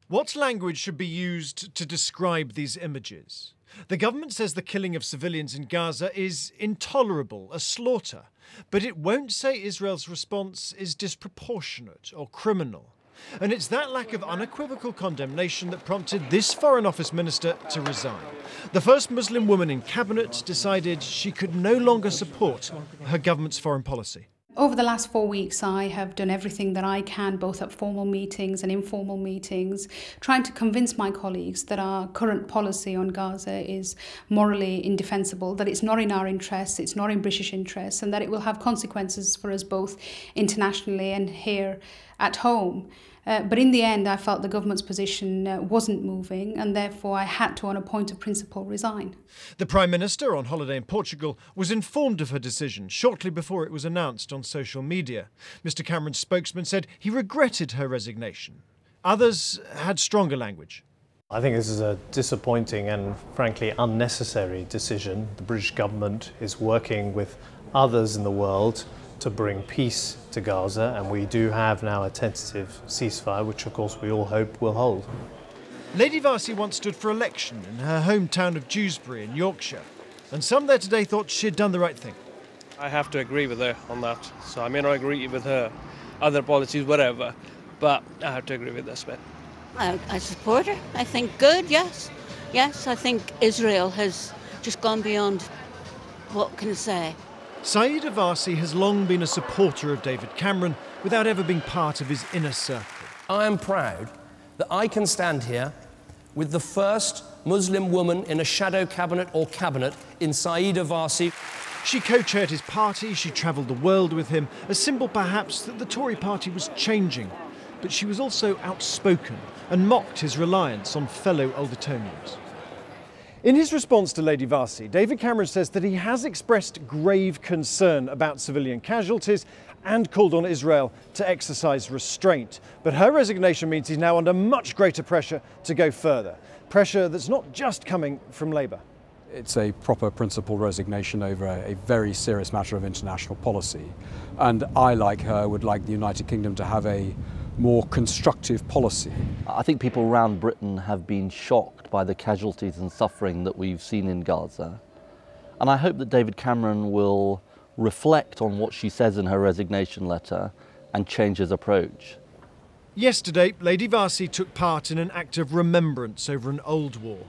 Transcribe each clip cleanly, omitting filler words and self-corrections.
What language should be used to describe these images? The government says the killing of civilians in Gaza is intolerable, a slaughter, but it won't say Israel's response is disproportionate or criminal. And it's that lack of unequivocal condemnation that prompted this Foreign Office minister to resign. The first Muslim woman in cabinet decided she could no longer support her government's foreign policy. Over the last 4 weeks, I have done everything that I can, both at formal meetings and informal meetings, trying to convince my colleagues that our current policy on Gaza is morally indefensible, that it's not in our interests, it's not in British interests, and that it will have consequences for us both internationally and here at home. But in the end, I felt the government's position wasn't moving, and therefore I had to, on a point of principle, resign. The Prime Minister, on holiday in Portugal, was informed of her decision shortly before it was announced on social media. Mr Cameron's spokesman said he regretted her resignation. Others had stronger language. I think this is a disappointing and frankly unnecessary decision. The British government is working with others in the world to bring peace to Gaza, and we do have now a tentative ceasefire, which of course we all hope will hold. Lady Warsi once stood for election in her hometown of Dewsbury in Yorkshire, and some there today thought she'd done the right thing. I have to agree with her on that, so I may not agree with her other policies, whatever, but I have to agree with this bit. I support her. I think good, yes. Yes, I think Israel has just gone beyond, what can I say? Lady Warsi has long been a supporter of David Cameron without ever being part of his inner circle. I am proud that I can stand here with the first Muslim woman in a shadow cabinet or cabinet in Lady Warsi. She co-chaired his party, she travelled the world with him, a symbol perhaps that the Tory party was changing. But she was also outspoken and mocked his reliance on fellow Old Etonians. In his response to Lady Warsi, David Cameron says that he has expressed grave concern about civilian casualties and called on Israel to exercise restraint. But her resignation means he's now under much greater pressure to go further. Pressure that's not just coming from Labour. It's a proper principled resignation over a very serious matter of international policy. And I, like her, would like the United Kingdom to have a more constructive policy. I think people around Britain have been shocked by the casualties and suffering that we've seen in Gaza. And I hope that David Cameron will reflect on what she says in her resignation letter and change his approach. Yesterday, Lady Warsi took part in an act of remembrance over an old war.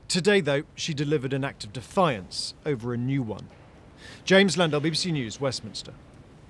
Today, though, she delivered an act of defiance over a new one. James Landell, BBC News, Westminster.